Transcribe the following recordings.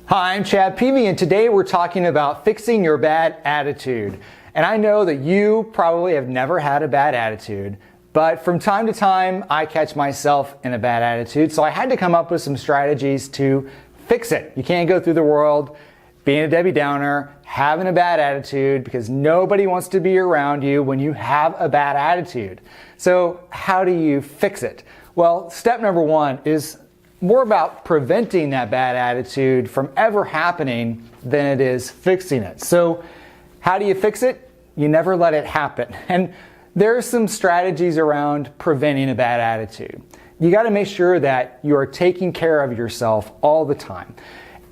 Hi, I'm Chad Peavy, and today we're talking about fixing your bad attitude. And I know that you probably have never had a bad attitude, but from time to time I catch myself in a bad attitude, so I had to come up with some strategies to fix it. You can't go through the world being a Debbie Downer, having a bad attitude, because nobody wants to be around you when you have a bad attitude. So how do you fix it? Well, step number one is more about preventing that bad attitude from ever happening than it is fixing it. So how do you fix it? You never let it happen. And there are some strategies around preventing a bad attitude. You got to make sure that you are taking care of yourself all the time.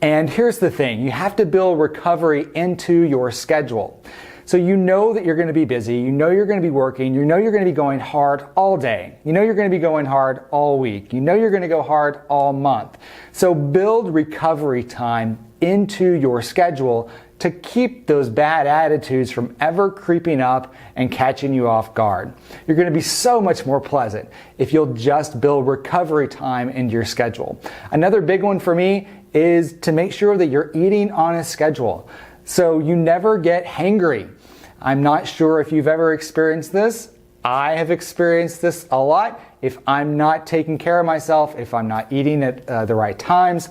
And here's the thing, you have to build recovery into your schedule. So you know that you're going to be busy, you know you're going to be working, you know you're going to be going hard all day, you know you're going to be going hard all week, you know you're going to go hard all month. So build recovery time into your schedule to keep those bad attitudes from ever creeping up and catching you off guard. You're going to be so much more pleasant if you'll just build recovery time into your schedule. Another big one for me is to make sure that you're eating on a schedule so you never get hangry. I'm not sure if you've ever experienced this. I have experienced this a lot. If I'm not taking care of myself, if I'm not eating at the right times,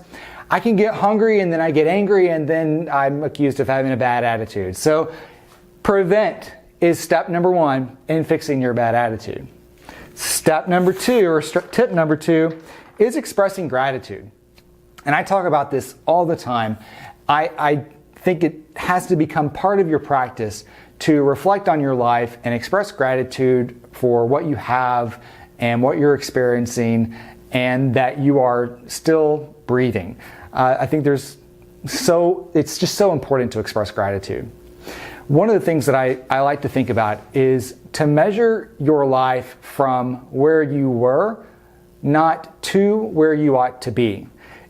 I can get hungry and then I get angry and then I'm accused of having a bad attitude. So prevent is step number one in fixing your bad attitude. Step number two, or tip number two, is expressing gratitude. And I talk about this all the time. I think it has to become part of your practice to reflect on your life and express gratitude for what you have and what you're experiencing and that you are still breathing. I think it's just so important to express gratitude. One of the things that I like to think about is to measure your life from where you were, not to where you ought to be.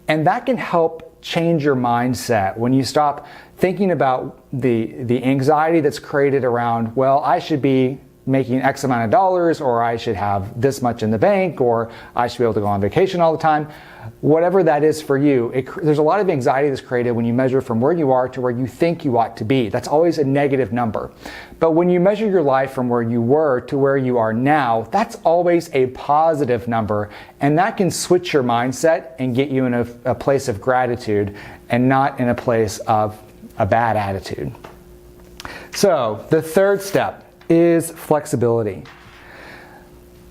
And that can help change your mindset when you stop thinking about the anxiety that's created around, well, I should be making X amount of dollars, or I should have this much in the bank, or I should be able to go on vacation all the time. Whatever that is for you, there's a lot of anxiety that's created when you measure from where you are to where you think you ought to be. That's always a negative number. But when you measure your life from where you were to where you are now, that's always a positive number. And that can switch your mindset and get you in a place of gratitude and not in a place of a bad attitude. So the third step is flexibility.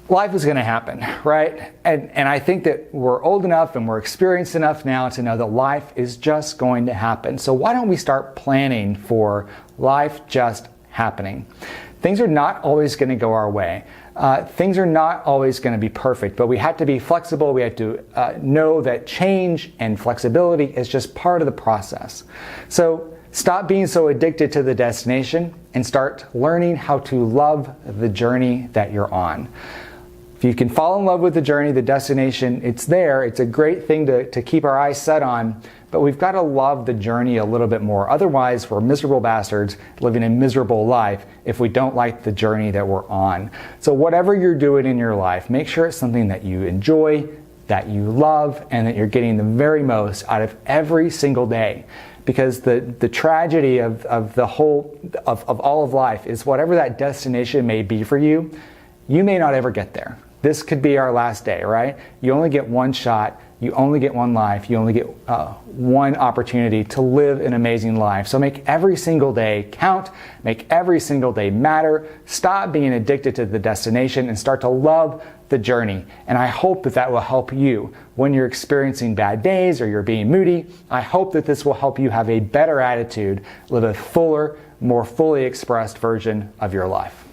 Life is going to happen, right? And I think that we're old enough and we're experienced enough now to know that life is just going to happen. So why don't we start planning for life just happening? Things are not always going to go our way. Things are not always going to be perfect, but we have to be flexible. We have to know that change and flexibility is just part of the process. So stop being so addicted to the destination and start learning how to love the journey that you're on. If you can fall in love with the journey, the destination, it's there. It's a great thing to keep our eyes set on, but we've got to love the journey a little bit more. Otherwise, we're miserable bastards living a miserable life if we don't like the journey that we're on. So whatever you're doing in your life, make sure it's something that you enjoy, that you love, and that you're getting the very most out of every single day. Because the tragedy of all of life is whatever that destination may be for you, you may not ever get there. This could be our last day, right? You only get one shot, you only get one life, you only get one opportunity to live an amazing life. So make every single day count, make every single day matter, stop being addicted to the destination and start to love the journey. And I hope that will help you when you're experiencing bad days or you're being moody. I hope that this will help you have a better attitude, live a fuller, more fully expressed version of your life.